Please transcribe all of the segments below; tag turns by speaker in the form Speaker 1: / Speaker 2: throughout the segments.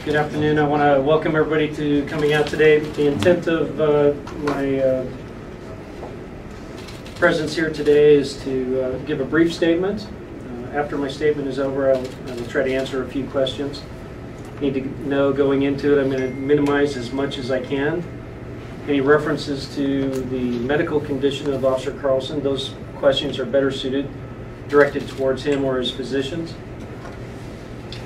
Speaker 1: Good afternoon. I want to welcome everybody to coming out today. The intent of my presence here today is to give a brief statement. After my statement is over, I will try to answer a few questions. Need to know going into it, I'm going to minimize as much as I can any references to the medical condition of Officer Carlson. Those questions are better suited, directed towards him or his physicians.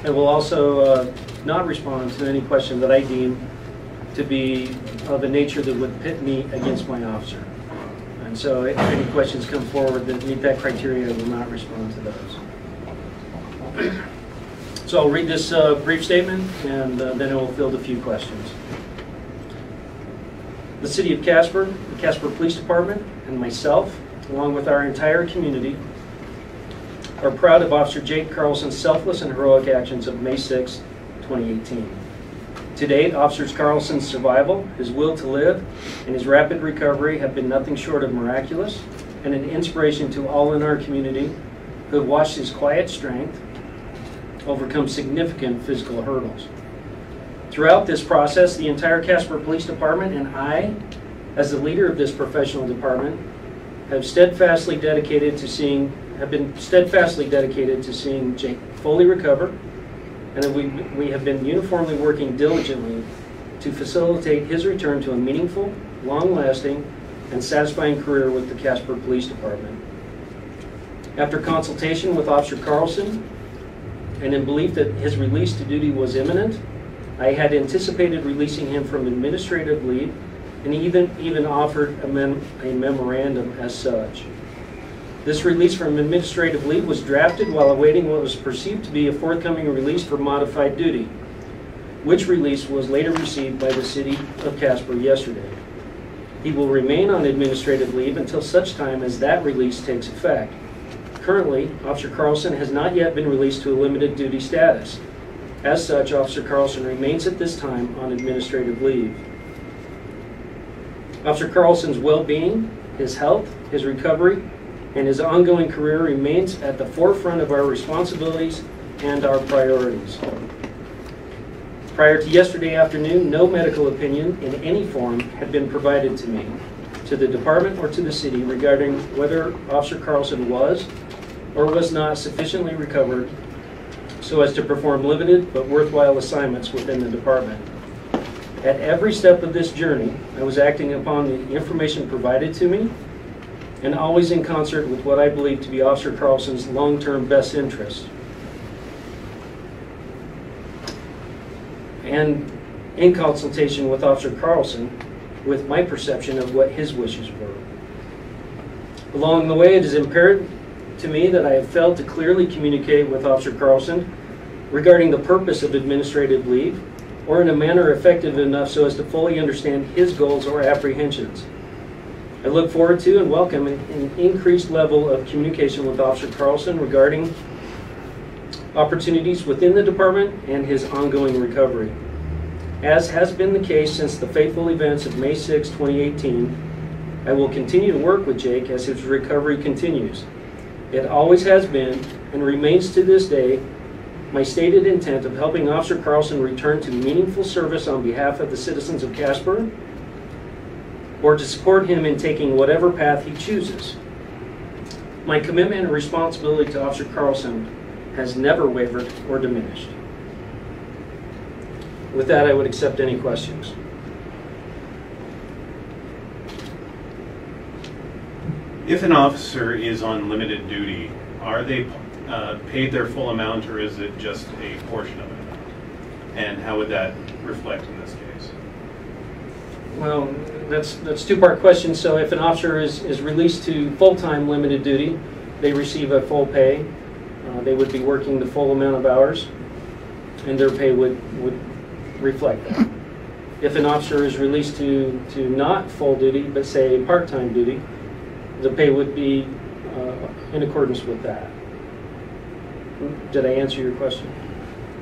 Speaker 1: I will also not respond to any question that I deem to be of a nature that would pit me against my officer. And so if any questions come forward that meet that criteria, I will not respond to those. So I'll read this brief statement, and then I will field a few questions. The City of Casper, the Casper Police Department, and myself, along with our entire community, are proud of Officer Jake Carlson's selfless and heroic actions of May 6, 2018. To date, Officer Carlson's survival, his will to live, and his rapid recovery have been nothing short of miraculous and an inspiration to all in our community who have watched his quiet strength overcome significant physical hurdles. Throughout this process, the entire Casper Police Department and I, as the leader of this professional department, have been steadfastly dedicated to seeing Jake fully recover, and we have been uniformly working diligently to facilitate his return to a meaningful, long-lasting, and satisfying career with the Casper Police Department. After consultation with Officer Carlson, and in belief that his release to duty was imminent, I had anticipated releasing him from administrative leave, and even offered a memorandum as such. This release from administrative leave was drafted while awaiting what was perceived to be a forthcoming release for modified duty, which release was later received by the City of Casper yesterday. He will remain on administrative leave until such time as that release takes effect. Currently, Officer Carlson has not yet been released to a limited duty status. As such, Officer Carlson remains at this time on administrative leave. Officer Carlson's well-being, his health, his recovery, and his ongoing career remains at the forefront of our responsibilities and our priorities. Prior to yesterday afternoon, no medical opinion in any form had been provided to me, to the department, or to the city regarding whether Officer Carlson was or was not sufficiently recovered so as to perform limited but worthwhile assignments within the department. At every step of this journey, I was acting upon the information provided to me, and always in concert with what I believe to be Officer Carlson's long-term best interests, and in consultation with Officer Carlson with my perception of what his wishes were. Along the way, it is imperative to me that I have failed to clearly communicate with Officer Carlson regarding the purpose of administrative leave, or in a manner effective enough so as to fully understand his goals or apprehensions. I look forward to and welcome an increased level of communication with Officer Carlson regarding opportunities within the department and his ongoing recovery. As has been the case since the fateful events of May 6, 2018, I will continue to work with Jake as his recovery continues. It always has been, and remains to this day, my stated intent of helping Officer Carlson return to meaningful service on behalf of the citizens of Casper, or to support him in taking whatever path he chooses. My commitment and responsibility to Officer Carlson has never wavered or diminished. With that, I would accept any questions.
Speaker 2: If an officer is on limited duty, are they paid their full amount, or is it just a portion of it? And how would that reflect in this case?
Speaker 1: Well, that's a two-part question. So if an officer is released to full-time limited duty, they receive a full pay. They would be working the full amount of hours, and their pay would reflect that. If an officer is released to not full duty, but say part-time duty, the pay would be in accordance with that. Did I answer your question?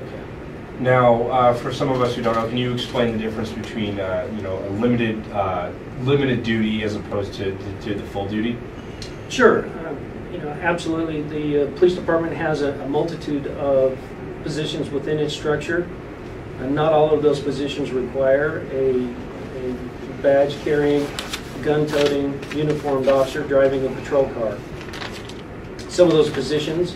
Speaker 1: Okay.
Speaker 3: Now, for some of us who don't know, can you explain the difference between a limited duty as opposed to the full duty?
Speaker 1: Sure. Absolutely. The police department has a multitude of positions within its structure. And not all of those positions require a badge-carrying, gun-toting, uniformed officer driving a patrol car. Some of those positions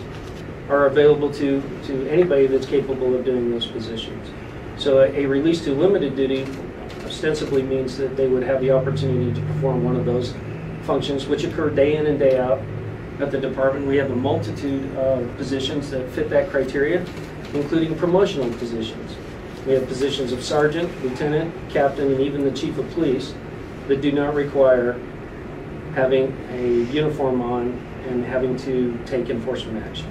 Speaker 1: are available to anybody that's capable of doing those positions. So a release to limited duty ostensibly means that they would have the opportunity to perform one of those functions, which occur day in and day out at the department. We have a multitude of positions that fit that criteria, including promotional positions. We have positions of sergeant, lieutenant, captain, and even the chief of police that do not require having a uniform on and having to take enforcement action.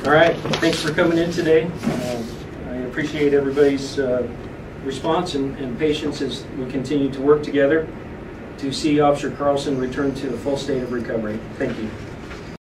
Speaker 1: All right, thanks for coming in today. I appreciate everybody's response and patience as we continue to work together to see Officer Carlson return to a full state of recovery. Thank you.